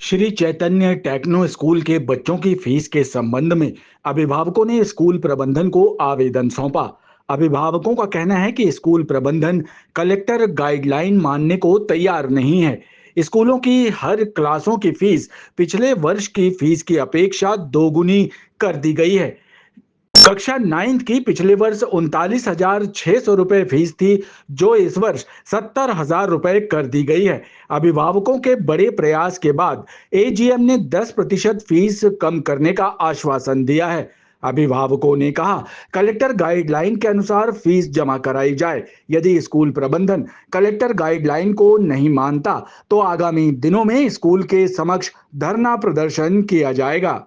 Shri Chaitanya techno school के बच्चों की फीस के संबंध में अभिभावकों ने स्कूल प्रबंधन को आवेदन सौंपा। अभिभावकों का कहना है कि स्कूल प्रबंधन कलेक्टर गाइडलाइन मानने को तैयार नहीं है। स्कूलों की हर क्लासों की फीस पिछले वर्ष की फीस की अपेक्षा दोगुनी कर दी गई है। कक्षा 9th की पिछले वर्ष 39,600 रुपए फीस थी, जो इस वर्ष 70,000 रुपए कर दी गई है। अभिभावकों के बड़े प्रयास के बाद एजीएम ने 10% फीस कम करने का आश्वासन दिया है। अभिभावकों ने कहा, कलेक्टर गाइडलाइन के अनुसार फीस जमा कराई जाए। यदि स्कूल प्रबंधन कलेक्टर गाइडलाइन को नहीं मानता तो आगामी दिनों में स्कूल के समक्ष धरना प्रदर्शन किया जाएगा।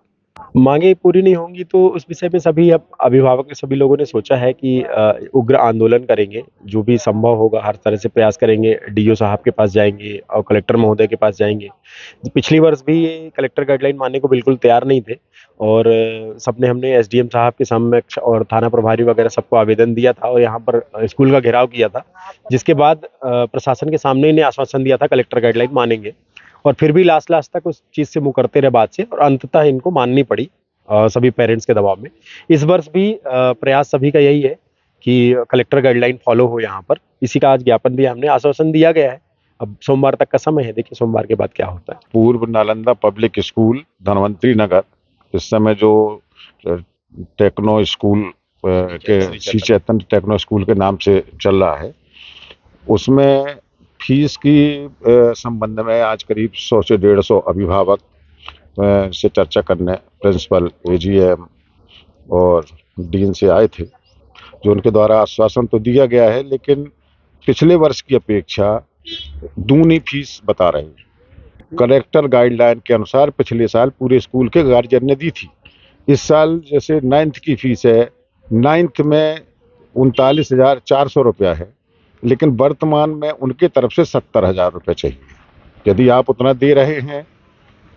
मांगे पूरी नहीं होंगी तो उस विषय पे सभी अब अभिभावक सभी लोगों ने सोचा है कि उग्र आंदोलन करेंगे। जो भी संभव होगा हर तरह से प्रयास करेंगे। डीओ साहब के पास जाएंगे और कलेक्टर महोदय के पास जाएंगे। पिछली वर्ष भी ये कलेक्टर गाइडलाइन मानने को बिल्कुल तैयार नहीं थे और सबने हमने एसडीएम साहब के समक्ष और थाना प्रभारी वगैरह सबको आवेदन दिया था और यहाँ पर स्कूल का घेराव किया था, जिसके बाद प्रशासन के सामने इन्हें आश्वासन दिया था कलेक्टर गाइडलाइन मानेंगे और फिर भी लास्ट तक उस चीज से मुंह करते रहे बात से और अंततः इनको माननी पड़ी सभी पेरेंट्स के दबाव में। इस वर्ष भी प्रयास सभी का यही है कि कलेक्टर गाइडलाइन फॉलो हो यहाँ पर। इसी का आज ज्ञापन दिया हमने, आश्वासन दिया गया है। अब सोमवार तक का समय है, देखिए सोमवार के बाद क्या होता है। पूर्व नालंदा पब्लिक स्कूल धनवंतरी नगर इस समय जो टेक्नो स्कूल के श्री चैतन्य टेक्नो स्कूल के नाम से चल रहा है, उसमें फीस की संबंध में आज करीब 100 से 150 अभिभावक से चर्चा करने प्रिंसिपल, एजीएम और डीन से आए थे, जो उनके द्वारा आश्वासन तो दिया गया है लेकिन पिछले वर्ष की अपेक्षा दूनी फीस बता रहे हैं। कलेक्टर गाइडलाइन के अनुसार पिछले साल पूरे स्कूल के गार्जियन ने दी थी। इस साल जैसे 9th की फीस है, 9th में 39,400 रुपया है, लेकिन वर्तमान में उनके तरफ से 70,000 रुपये चाहिए। यदि आप उतना दे रहे हैं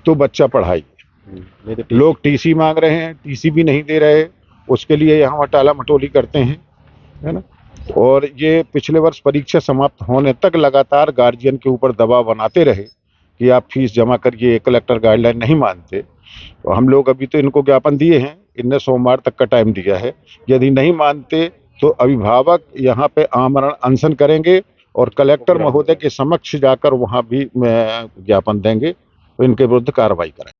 तो बच्चा पढ़ाइए। लोग टीसी मांग रहे हैं, टीसी भी नहीं दे रहे, उसके लिए यहाँ टाला मटोली करते हैं, है ना। और ये पिछले वर्ष परीक्षा समाप्त होने तक लगातार गार्जियन के ऊपर दबाव बनाते रहे कि आप फीस जमा करिए, कलेक्टर गाइडलाइन नहीं मानते। तो हम लोग अभी तो इनको ज्ञापन दिए हैं, इनने सोमवार तक का टाइम दिया है। यदि नहीं मानते तो अभिभावक यहाँ पे आमरण अनशन करेंगे और कलेक्टर महोदय के समक्ष जाकर वहाँ भी ज्ञापन देंगे, तो इनके विरुद्ध कार्रवाई करें।